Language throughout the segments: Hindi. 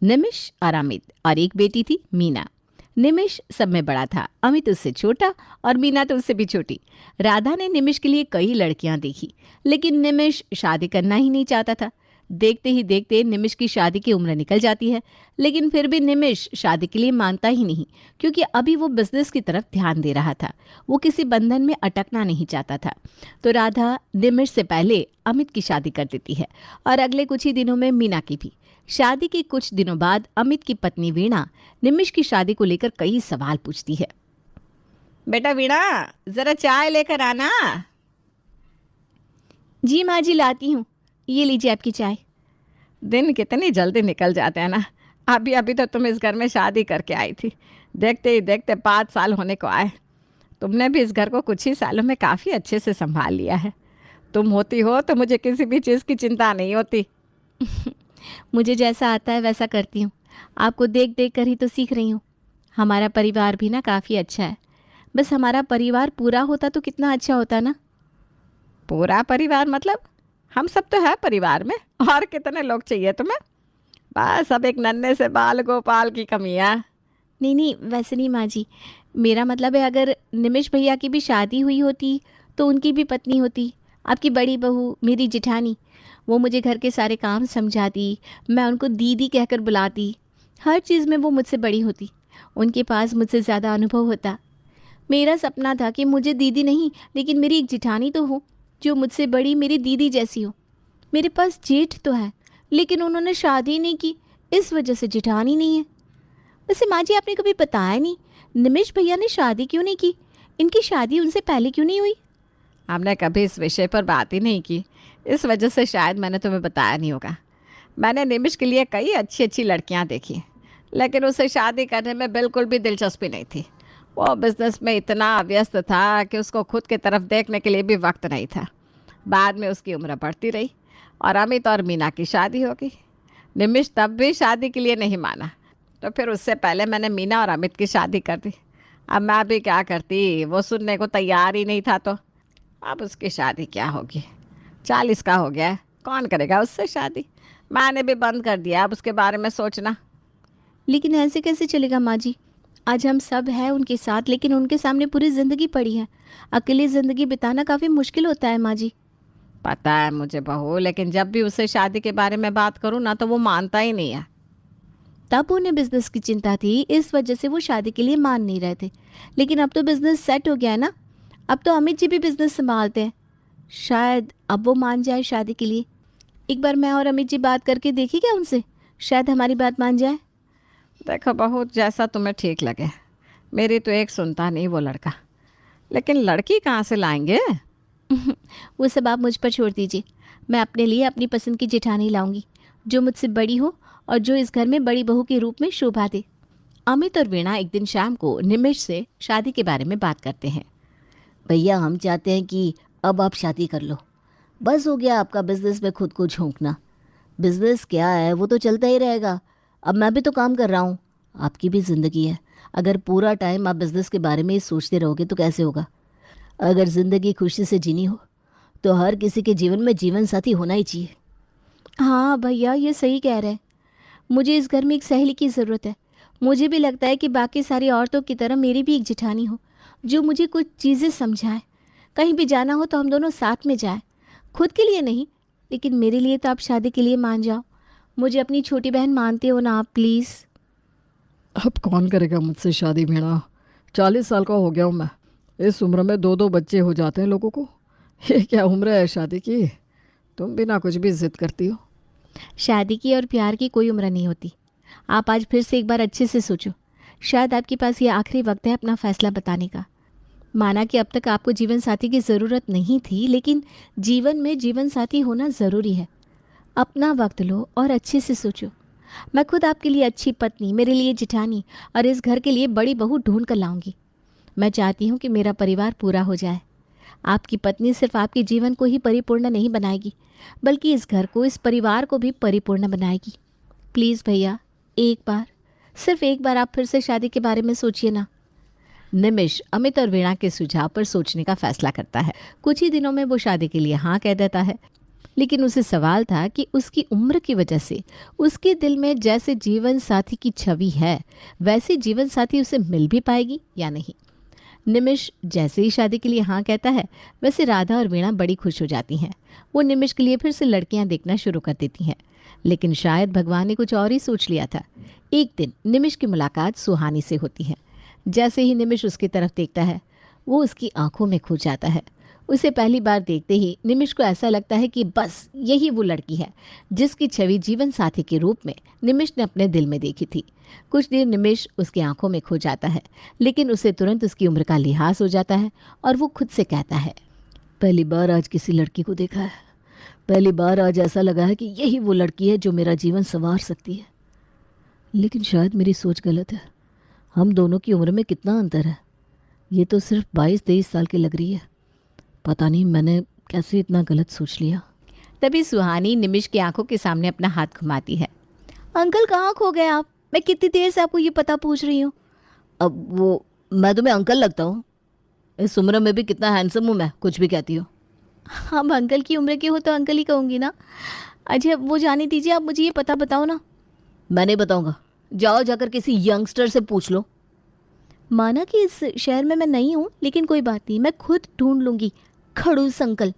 निमिष और अमित, और एक बेटी थी मीना। निमिष सब में बड़ा था, अमित उससे छोटा और मीना तो उससे भी छोटी। राधा ने निमिष के लिए कई लड़कियां देखी, लेकिन निमिष शादी करना ही नहीं चाहता था। देखते ही देखते निमिष की शादी की उम्र निकल जाती है, लेकिन फिर भी निमिष शादी के लिए मानता ही नहीं, क्योंकि अभी वो बिजनेस की तरफ ध्यान दे रहा था। वो किसी बंधन में अटकना नहीं चाहता था। तो राधा निमिष से पहले अमित की शादी कर देती है, और अगले कुछ ही दिनों में मीना की भी। शादी के कुछ दिनों बाद अमित की पत्नी वीणा निमिष की शादी को लेकर कई सवाल पूछती है। बेटा वीणा, जरा चाय लेकर आना। जी माँ जी, लाती हूँ। ये लीजिए आपकी चाय। दिन कितनी जल्दी निकल जाते हैं ना। अभी अभी तो तुम इस घर में शादी करके आई थी, देखते ही देखते 5 साल होने को आए। तुमने भी इस घर को कुछ ही सालों में काफ़ी अच्छे से संभाल लिया है। तुम होती हो तो मुझे किसी भी चीज़ की चिंता नहीं होती। मुझे जैसा आता है वैसा करती हूँ। आपको देख देख कर ही तो सीख रही हूँ। हमारा परिवार भी ना काफ़ी अच्छा है। बस हमारा परिवार पूरा होता तो कितना अच्छा होता ना। पूरा परिवार मतलब? हम सब तो है परिवार में, और कितने लोग चाहिए तुम्हें? बस अब एक नन्हे से बाल गोपाल की कमी है। नहीं नहीं, वैसे नहीं माँ जी। मेरा मतलब है, अगर निमिष भैया की भी शादी हुई होती तो उनकी भी पत्नी होती, आपकी बड़ी बहू, मेरी जिठानी। वो मुझे घर के सारे काम समझाती, मैं उनको दीदी कहकर बुलाती। हर चीज़ में वो मुझसे बड़ी होती, उनके पास मुझसे ज़्यादा अनुभव होता। मेरा सपना था कि मुझे दीदी नहीं, लेकिन मेरी एक जिठानी तो हो जो मुझसे बड़ी, मेरी दीदी जैसी हो। मेरे पास जेठ तो है, लेकिन उन्होंने शादी नहीं की, इस वजह से जिठानी नहीं है। वैसे माँ जी, आपने कभी बताया नहीं, निमिष भैया ने शादी क्यों नहीं की? इनकी शादी उनसे पहले क्यों नहीं हुई? हमने कभी इस विषय पर बात ही नहीं की, इस वजह से शायद मैंने तुम्हें बताया नहीं होगा। मैंने निमिष के लिए कई अच्छी अच्छी लड़कियां देखी, लेकिन उसे शादी करने में बिल्कुल भी दिलचस्पी नहीं थी। वो बिज़नेस में इतना व्यस्त था कि उसको खुद की तरफ देखने के लिए भी वक्त नहीं था। बाद में उसकी उम्र बढ़ती रही और अमित और मीना की शादी हो गई। निमिष तब भी शादी के लिए नहीं माना, तो फिर उससे पहले मैंने मीना और अमित की शादी कर दी। अब मैं भी क्या करती, वो सुनने को तैयार ही नहीं था। तो अब उसकी शादी क्या होगी, 40 का हो गया है, कौन करेगा उससे शादी। मैंने भी बंद कर दिया अब उसके बारे में सोचना। लेकिन ऐसे कैसे चलेगा माँ जी? आज हम सब हैं उनके साथ, लेकिन उनके सामने पूरी ज़िंदगी पड़ी है। अकेली ज़िंदगी बिताना काफ़ी मुश्किल होता है माँ जी। पता है मुझे बहू, लेकिन जब भी उससे शादी के बारे में बात करूँ ना, तो वो मानता ही नहीं है। तब उन्हें बिजनेस की चिंता थी, इस वजह से वो शादी के लिए मान नहीं रहे थे। लेकिन अब तो बिजनेस सेट हो गया है ना, अब तो अमित जी भी बिजनेस संभालते हैं। शायद अब वो मान जाए शादी के लिए। एक बार मैं और अमित जी बात करके देखी क्या उनसे, शायद हमारी बात मान जाए। देखो बहू, जैसा तुम्हें ठीक लगे। मेरी तो एक सुनता नहीं वो लड़का। लेकिन लड़की कहाँ से लाएंगे? वो सब आप मुझ पर छोड़ दीजिए। मैं अपने लिए अपनी पसंद की जेठानी लाऊंगी, जो मुझसे बड़ी हो और जो इस घर में बड़ी बहू के रूप में शोभा दे। अमित और वीणा एक दिन शाम को निमिष से शादी के बारे में बात करते हैं। भैया, हम चाहते हैं कि अब आप शादी कर लो। बस हो गया आपका बिजनेस में खुद को झोंकना। बिजनेस क्या है, वो तो चलता ही रहेगा। अब मैं भी तो काम कर रहा हूँ, आपकी भी ज़िंदगी है। अगर पूरा टाइम आप बिजनेस के बारे में ही सोचते रहोगे तो कैसे होगा। अगर ज़िंदगी खुशी से जीनी हो तो हर किसी के जीवन में जीवन साथी होना ही चाहिए। हाँ भैया, ये सही कह रहे हैं। मुझे इस घर में एक सहेली की ज़रूरत है। मुझे भी लगता है कि बाकी सारी औरतों की तरह मेरी भी एक जेठानी हो, जो मुझे कुछ चीज़ें समझाए। कहीं भी जाना हो तो हम दोनों साथ में जाएं। खुद के लिए नहीं, लेकिन मेरे लिए तो आप शादी के लिए मान जाओ। मुझे अपनी छोटी बहन मानते हो ना आप, प्लीज़। अब कौन करेगा मुझसे शादी वीणा? 40 साल का हो गया हूँ मैं। इस उम्र में 2-2 बच्चे हो जाते हैं लोगों को। ये क्या उम्र है शादी की? तुम बिना कुछ भी जिद करती हो। शादी की और प्यार की कोई उम्र नहीं होती। आप आज फिर से एक बार अच्छे से सोचो। शायद आपके पास ये आखिरी वक्त है अपना फैसला बताने का। माना कि अब तक आपको जीवन साथी की ज़रूरत नहीं थी, लेकिन जीवन में जीवन साथी होना ज़रूरी है। अपना वक्त लो और अच्छे से सोचो। मैं खुद आपके लिए अच्छी पत्नी, मेरे लिए जिठानी और इस घर के लिए बड़ी बहू ढूंढ कर लाऊंगी। मैं चाहती हूँ कि मेरा परिवार पूरा हो जाए। आपकी पत्नी सिर्फ आपके जीवन को ही परिपूर्ण नहीं बनाएगी, बल्कि इस घर को, इस परिवार को भी परिपूर्ण बनाएगी। प्लीज़ भैया, एक बार, सिर्फ एक बार आप फिर से शादी के बारे में सोचिए ना। निमिष अमित और वीणा के सुझाव पर सोचने का फैसला करता है। कुछ ही दिनों में वो शादी के लिए हाँ कह देता है। लेकिन उसे सवाल था कि उसकी उम्र की वजह से उसके दिल में जैसे जीवन साथी की छवि है वैसी जीवन साथी उसे मिल भी पाएगी या नहीं। निमिष जैसे ही शादी के लिए हाँ कहता है वैसे राधा और वीणा बड़ी खुश हो जाती हैं। वो निमिष के लिए फिर से लड़कियां देखना शुरू कर देती हैं, लेकिन शायद भगवान ने कुछ और ही सोच लिया था। एक दिन निमिष की मुलाकात सुहानी से होती है। जैसे ही निमिष उसकी तरफ देखता है वो उसकी आंखों में खो जाता है। उसे पहली बार देखते ही निमिष को ऐसा लगता है कि बस यही वो लड़की है जिसकी छवि जीवन साथी के रूप में निमिष ने अपने दिल में देखी थी। कुछ देर निमिष उसकी आंखों में खो जाता है, लेकिन उसे तुरंत उसकी उम्र का लिहाज हो जाता है और वो खुद से कहता है, पहली बार आज किसी लड़की को देखा है, पहली बार आज ऐसा लगा है कि यही वो लड़की है जो मेरा जीवन संवार सकती है। लेकिन शायद मेरी सोच गलत है। हम दोनों की उम्र में कितना अंतर है। ये तो सिर्फ 22-23 साल की लग रही है। पता नहीं मैंने कैसे इतना गलत सोच लिया। तभी सुहानी निमिष की आंखों के सामने अपना हाथ घुमाती है। अंकल कहाँ खो गए आप? मैं कितनी देर से आपको ये पता पूछ रही हूँ। अब वो मैं तुम्हें अंकल लगता हूँ? इस उम्र में भी कितना हैंडसम हूँ मैं, कुछ भी कहती हो। हम अंकल की उम्र के हो तो अंकल ही कहूँगी ना। अच्छा वो जाने दीजिए, आप मुझे ये पता बताओ ना। मैं नहीं बताऊँगा, जाओ जाकर किसी यंगस्टर से पूछ लो। माना कि इस शहर में मैं नहीं हूँ, लेकिन कोई बात नहीं, मैं खुद ढूंढ लूँगी। खड़ूस अंकल।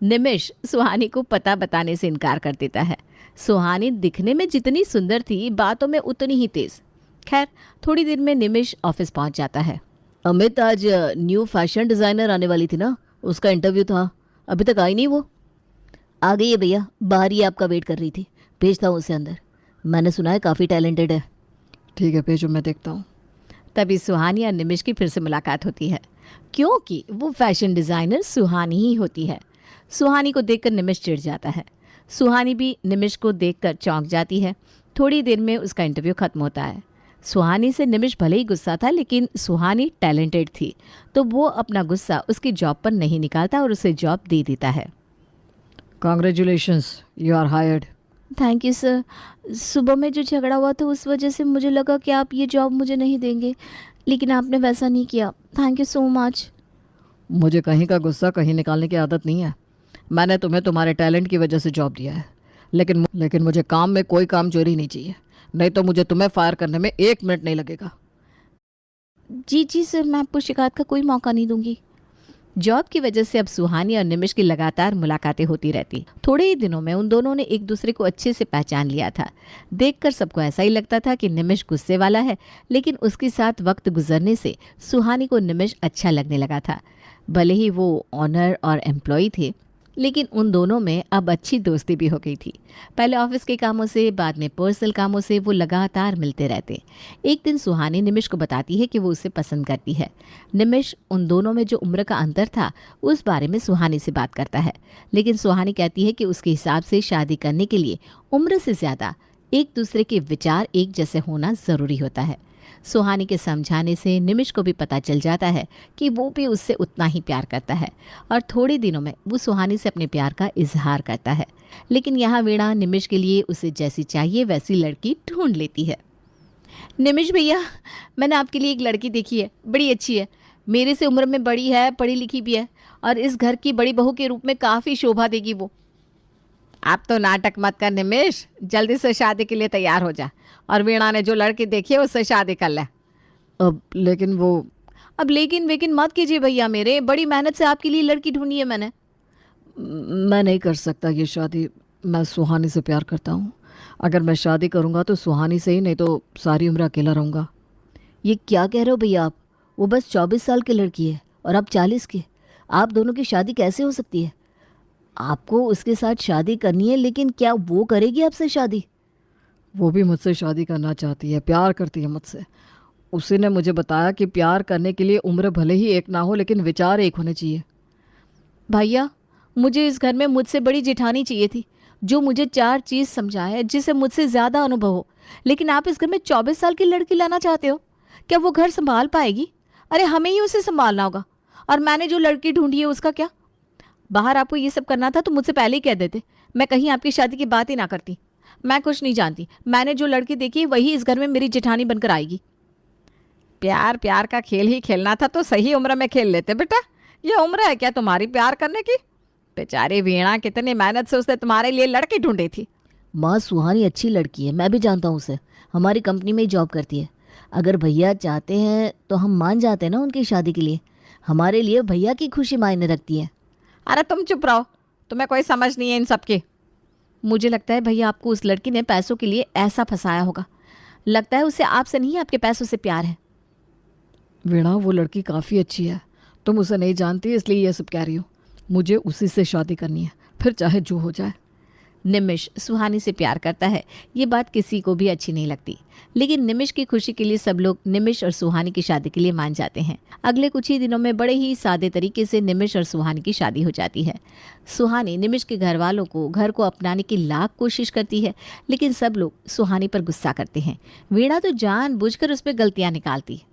निमिष सुहानी को पता बताने से इनकार कर देता है। सुहानी दिखने में जितनी सुंदर थी, बातों में उतनी ही तेज। खैर थोड़ी देर में निमिष ऑफिस पहुंच जाता है। अमित, आज न्यू फैशन डिज़ाइनर आने वाली थी ना, उसका इंटरव्यू था, अभी तक आई नहीं वो? आ गई है भैया, बाहर ही आपका वेट कर रही थी, भेजता हूँ उसे अंदर। मैंने सुना है काफ़ी टैलेंटेड है। ठीक है भेजो, मैं देखता हूँ। तभी सुहानी और निमिष की फिर से मुलाकात होती है, क्योंकि वो फैशन डिज़ाइनर सुहानी ही होती है। सुहानी को देखकर निमिष चिढ़ जाता है। सुहानी भी निमिष को देखकर चौंक जाती है। थोड़ी देर में उसका इंटरव्यू खत्म होता है। सुहानी से निमिष भले ही गुस्सा था, लेकिन सुहानी टैलेंटेड थी तो वो अपना गुस्सा उसकी जॉब पर नहीं निकालता और उसे जॉब दे देता है। Congratulations, you are hired. Thank you sir. सुबह में जो झगड़ा हुआ था उस वजह से मुझे लगा कि आप ये जॉब मुझे नहीं देंगे, लेकिन आपने वैसा नहीं किया। Thank you so much. मुझे कहीं का गुस्सा कहीं निकालने की आदत नहीं है। मैंने तुम्हें तुम्हारे टैलेंट की वजह से जॉब दिया है, लेकिन मुझे काम में कोई काम चोरी नहीं चाहिए, नहीं तो मुझे तुम्हें फायर करने में 1 मिनट नहीं लगेगा। जी जी सर, मैं आपको शिकायत का कोई मौका नहीं दूंगी। जॉब की वजह से अब सुहानी और निमिष की लगातार मुलाकातें होती रहती। थोड़े ही दिनों में उन दोनों ने एक दूसरे को अच्छे से पहचान लिया था। देखकर सबको ऐसा ही लगता था कि निमिष गुस्से वाला है, लेकिन उसके साथ वक्त गुजरने से सुहानी को निमिष अच्छा लगने लगा था। भले ही वो ऑनर और एम्प्लॉय थे, लेकिन उन दोनों में अब अच्छी दोस्ती भी हो गई थी। पहले ऑफिस के कामों से, बाद में पर्सनल कामों से वो लगातार मिलते रहते। एक दिन सुहानी निमिष को बताती है कि वो उसे पसंद करती है। निमिष उन दोनों में जो उम्र का अंतर था उस बारे में सुहानी से बात करता है, लेकिन सुहानी कहती है कि उसके हिसाब से शादी करने के लिए उम्र से ज़्यादा एक दूसरे के विचार एक जैसे होना ज़रूरी होता है। सुहानी के समझाने से निमिष को भी पता चल जाता है कि वो भी उससे उतना ही प्यार करता है और थोड़े दिनों में वो सुहानी से अपने प्यार का इजहार करता है। लेकिन यहाँ वीणा निमिष के लिए उसे जैसी चाहिए वैसी लड़की ढूंढ लेती है। निमिष भैया, मैंने आपके लिए एक लड़की देखी है, बड़ी अच्छी है, मेरे से उम्र में बड़ी है, पढ़ी लिखी भी है और इस घर की बड़ी बहू के रूप में काफ़ी शोभा देगी वो। आप तो नाटक मत कर निमिष, जल्दी से शादी के लिए तैयार हो जा और वीणा ने जो लड़की देखी है उससे शादी कर ले। अब लेकिन वेकिन मत कीजिए भैया, मेरे बड़ी मेहनत से आपके लिए लड़की ढूंढी है मैंने। मैं नहीं कर सकता ये शादी। मैं सुहानी से प्यार करता हूँ। अगर मैं शादी करूँगा तो सुहानी से ही, नहीं तो सारी उम्र अकेला रहूँगा। ये क्या कह रहे हो भैया आप? वो बस 24 साल की लड़की है और आप 40 के। आप दोनों की शादी कैसे हो सकती है? आपको उसके साथ शादी करनी है, लेकिन क्या वो करेगी आपसे शादी? वो भी मुझसे शादी करना चाहती है, प्यार करती है मुझसे। उसी ने मुझे बताया कि प्यार करने के लिए उम्र भले ही एक ना हो, लेकिन विचार एक होने चाहिए। भैया, मुझे इस घर में मुझसे बड़ी जेठानी चाहिए थी, जो मुझे 4 चीज़ समझाए, जिसे मुझसे ज़्यादा अनुभव हो। लेकिन आप इस घर में 24 साल की लड़की लाना चाहते हो? क्या वो घर संभाल पाएगी? अरे हमें ही उसे संभालना होगा। और मैंने जो लड़की ढूंढी है उसका क्या? बाहर आपको ये सब करना था तो मुझसे पहले ही कह देते, मैं कहीं आपकी शादी की बात ही ना करती। मैं कुछ नहीं जानती, मैंने जो लड़की देखी वही इस घर में मेरी जेठानी बनकर आएगी। प्यार का खेल ही खेलना था तो सही उम्र में खेल लेते बेटा। ये उम्र है क्या तुम्हारी प्यार करने की? बेचारी वीणा कितनी मेहनत से उसने तुम्हारे लिए लड़की ढूंढी थी। माँ, सुहानी अच्छी लड़की है, मैं भी जानता हूँ उसे। हमारी कंपनी में ही जॉब करती है। अगर भैया चाहते हैं तो हम मान जाते हैं ना उनकी शादी के लिए। हमारे लिए भैया की खुशी मायने रखती है। अरे तुम चुप रहो, तुम्हें कोई समझ नहीं है इन सब की। मुझे लगता है भैया आपको उस लड़की ने पैसों के लिए ऐसा फंसाया होगा। लगता है उसे आपसे नहीं, आपके पैसों से प्यार है। वीणा, वो लड़की काफ़ी अच्छी है। तुम उसे नहीं जानती इसलिए ये सब कह रही हो। मुझे उसी से शादी करनी है, फिर चाहे जो हो जाए। निमिष सुहानी से प्यार करता है, ये बात किसी को भी अच्छी नहीं लगती, लेकिन निमिष की खुशी के लिए सब लोग निमिष और सुहानी की शादी के लिए मान जाते हैं। अगले कुछ ही दिनों में बड़े ही सादे तरीके से निमिष और सुहानी की शादी हो जाती है। सुहानी निमिष के घर वालों को घर को अपनाने की लाख कोशिश करती है, लेकिन सब लोग सुहानी पर गुस्सा करते हैं। वीणा तो जानबूझकर उस पर गलतियाँ निकालती है।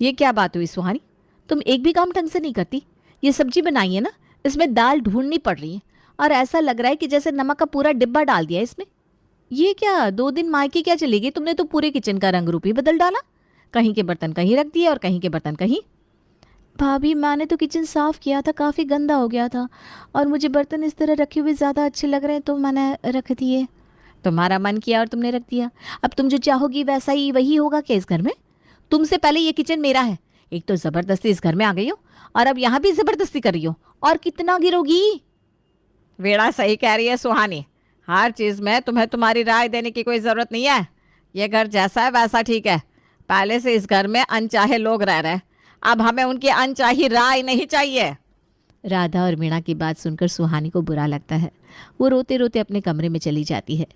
ये क्या बात हुई सुहानी, तुम एक भी काम ढंग से नहीं करती। ये सब्जी बनाई है ना, इसमें दाल ढूंढनी पड़ रही है और ऐसा लग रहा है कि जैसे नमक का पूरा डिब्बा डाल दिया है इसमें। ये क्या 2 दिन मायके क्या चलेगी, तुमने तो पूरे किचन का रंग रूप ही बदल डाला। कहीं के बर्तन कहीं रख दिए और कहीं के बर्तन कहीं। भाभी, मैंने तो किचन साफ़ किया था, काफ़ी गंदा हो गया था और मुझे बर्तन इस तरह रखे हुए ज़्यादा अच्छे लग रहे हैं तो मैंने रख दिए। तुम्हारा मन किया और तुमने रख दिया। अब तुम जो चाहोगी वैसा ही वही होगा क्या इस घर में? तुमसे पहले ये किचन मेरा है। एक तो ज़बरदस्ती इस घर में आ गई हो और अब यहाँ भी ज़बरदस्ती कर रही हो। और कितना गिरोगी? वीणा सही कह रही है सुहानी, हर चीज़ में तुम्हें तुम्हारी राय देने की कोई ज़रूरत नहीं है। ये घर जैसा है वैसा ठीक है। पहले से इस घर में अनचाहे लोग रह रहे हैं, अब हमें उनकी अनचाही राय नहीं चाहिए। राधा और वीणा की बात सुनकर सुहानी को बुरा लगता है। वो रोते रोते अपने कमरे में चली जाती है।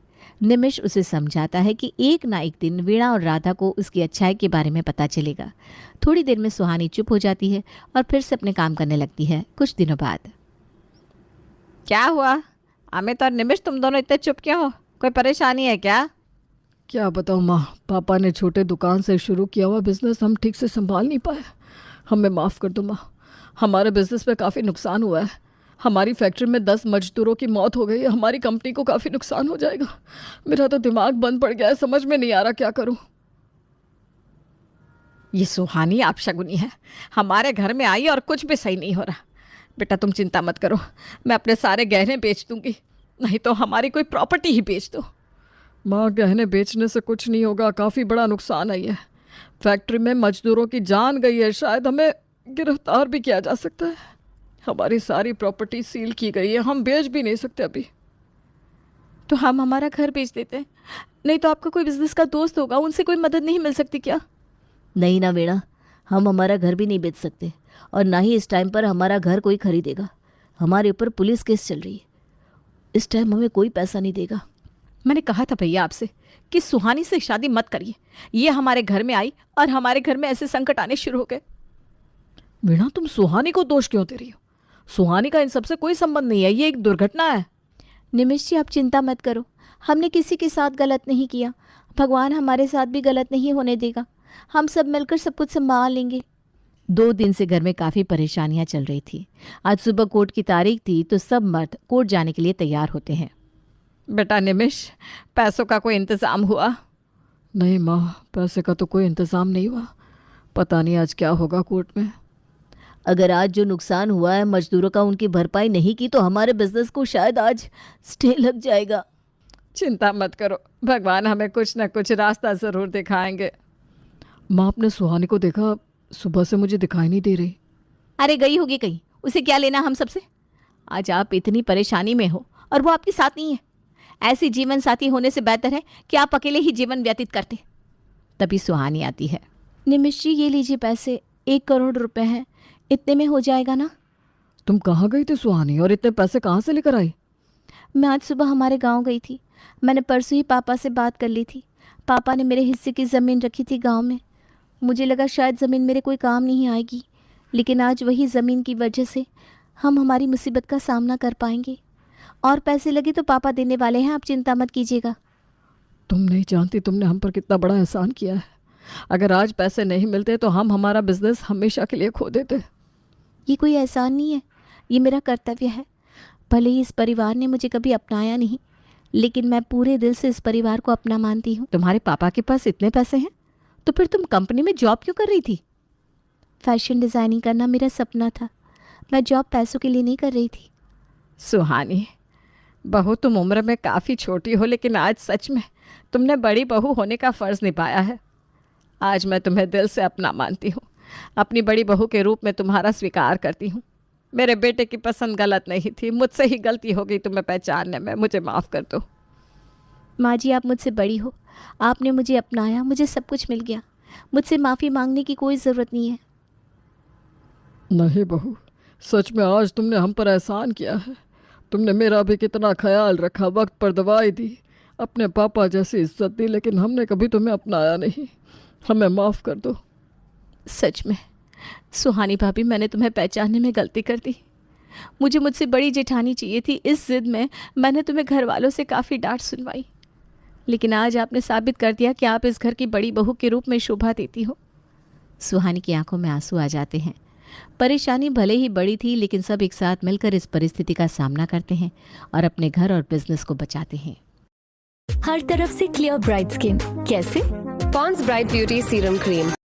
निमिष उसे समझाता है कि एक ना एक दिन वीणा और राधा को उसकी अच्छाई के बारे में पता चलेगा। थोड़ी देर में सुहानी चुप हो जाती है और फिर से अपने काम करने लगती है। कुछ दिनों बाद, क्या हुआ अमित और निमिष, तुम दोनों इतने चुप क्यों हो? कोई परेशानी है क्या? क्या बताऊँ माँ, पापा ने छोटे दुकान से शुरू किया हुआ बिजनेस हम ठीक से संभाल नहीं पाए। हमें माफ़ कर दो माँ, हमारे बिजनेस में काफ़ी नुकसान हुआ है। हमारी फैक्ट्री में 10 मजदूरों की मौत हो गई है। हमारी कंपनी को काफ़ी नुकसान हो जाएगा। मेरा तो दिमाग बंद पड़ गया है, समझ में नहीं आ रहा क्या करूँ। ये सुहानी आप शगुनी है, हमारे घर में आई और कुछ भी सही नहीं हो रहा। बेटा तुम चिंता मत करो, मैं अपने सारे गहने बेच दूंगी, नहीं तो हमारी कोई प्रॉपर्टी ही बेच दो। माँ, गहने बेचने से कुछ नहीं होगा, काफ़ी बड़ा नुकसान है ये। फैक्ट्री में मजदूरों की जान गई है, शायद हमें गिरफ्तार भी किया जा सकता है। हमारी सारी प्रॉपर्टी सील की गई है, हम बेच भी नहीं सकते अभी। तो हम हमारा घर बेच देते हैं, नहीं तो आपका कोई बिजनेस का दोस्त होगा, उनसे कोई मदद नहीं मिल सकती क्या? नहीं ना वीणा, हम हमारा घर भी नहीं बेच सकते और ना ही इस टाइम पर हमारा घर कोई खरीदेगा। हमारे ऊपर पुलिस केस चल रही है, इस टाइम हमें कोई पैसा नहीं देगा। मैंने कहा था भैया आपसे कि सुहानी से शादी मत करिए। ये हमारे घर में आई और हमारे घर में ऐसे संकट आने शुरू हो गए। वीणा, तुम सुहानी को दोष क्यों दे रही हो? सुहानी का इन सबसे कोई संबंध नहीं है, ये एक दुर्घटना है। निमिष जी, आप चिंता मत करो, हमने किसी के साथ गलत नहीं किया। भगवान हमारे साथ भी गलत नहीं होने देगा। हम सब मिलकर सब कुछ संभाल लेंगे। 2 दिन से घर में काफ़ी परेशानियां चल रही थी। आज सुबह कोर्ट की तारीख थी तो सब मर्द कोर्ट जाने के लिए तैयार होते हैं। बेटा निमिष, पैसों का कोई इंतज़ाम हुआ? नहीं माँ, पैसे का तो कोई इंतज़ाम नहीं हुआ। पता नहीं आज क्या होगा कोर्ट में। अगर आज जो नुकसान हुआ है मजदूरों का उनकी भरपाई नहीं की तो हमारे बिजनेस को शायद आज स्टे लग जाएगा। चिंता मत करो, भगवान हमें कुछ न कुछ रास्ता ज़रूर दिखाएंगे। माँ, आपने सुहानी को देखा? सुबह से मुझे दिखाई नहीं दे रही। अरे गई होगी कहीं, उसे क्या लेना हम सबसे। आज आप इतनी परेशानी में हो और वो आपके साथ नहीं है। ऐसी जीवन साथी होने से बेहतर है कि आप अकेले ही जीवन व्यतीत करते। तभी सुहानी आती है। निमिष जी, ये लीजिए पैसे, 1 करोड़ रुपए हैं, इतने में हो जाएगा ना? तुम कहाँ गई थी सुहानी, और इतने पैसे कहाँ से लेकर आई? मैं आज सुबह हमारे गांव गई थी। मैंने परसों ही पापा से बात कर ली थी। पापा ने मेरे हिस्से की ज़मीन रखी थी गांव में। मुझे लगा शायद ज़मीन मेरे कोई काम नहीं आएगी, लेकिन आज वही ज़मीन की वजह से हम हमारी मुसीबत का सामना कर पाएंगे। और पैसे लगे तो पापा देने वाले हैं, आप चिंता मत कीजिएगा। तुम नहीं जानती तुमने हम पर कितना बड़ा एहसान किया है। अगर आज पैसे नहीं मिलते तो हम हमारा बिजनेस हमेशा के लिए खो देते। ये कोई एहसान नहीं है, ये मेरा कर्तव्य है। भले ही इस परिवार ने मुझे कभी अपनाया नहीं, लेकिन मैं पूरे दिल से इस परिवार को अपना मानती हूँ। तुम्हारे पापा के पास इतने पैसे हैं तो फिर तुम कंपनी में जॉब क्यों कर रही थी? फैशन डिज़ाइनिंग करना मेरा सपना था। मैं जॉब पैसों के लिए नहीं कर रही थी। सुहानी बहू, तुम उम्र में काफ़ी छोटी हो, लेकिन आज सच में तुमने बड़ी बहू होने का फ़र्ज़ निभाया है। आज मैं तुम्हें दिल से अपना मानती हूँ, अपनी बड़ी बहू के रूप में तुम्हारा स्वीकार करती हूँ। मेरे बेटे की पसंद गलत नहीं थी, मुझसे ही गलती हो गई तुम्हें पहचानने में, मुझे माफ़ कर दो। माँ जी, आप मुझसे बड़ी हो, आपने मुझे अपनाया, मुझे सब कुछ मिल गया, मुझसे माफ़ी मांगने की कोई ज़रूरत नहीं है। नहीं बहू, सच में आज तुमने हम पर एहसान किया है। तुमने मेरा भी कितना ख्याल रखा, वक्त पर दवाई दी, अपने पापा जैसी इज्जत दी, लेकिन हमने कभी तुम्हें अपनाया नहीं। हमें माफ़ कर दो। सच में सुहानी भाभी, मैंने तुम्हें पहचानने में गलती कर दी। मुझसे बड़ी जेठानी चाहिए थी, इस जिद में मैंने तुम्हें घर वालों से काफ़ी डांट सुनवाई, लेकिन आज आपने साबित कर दिया कि आप इस घर की बड़ी बहू के रूप में शोभा देती हो। सुहानी की आंखों में आंसू आ जाते हैं। परेशानी भले ही बड़ी थी, लेकिन सब एक साथ मिलकर इस परिस्थिति का सामना करते हैं और अपने घर और बिजनेस को बचाते हैं। हर तरफ से क्लियर ब्राइट स्किन कैसे? Pond's bright beauty serum cream.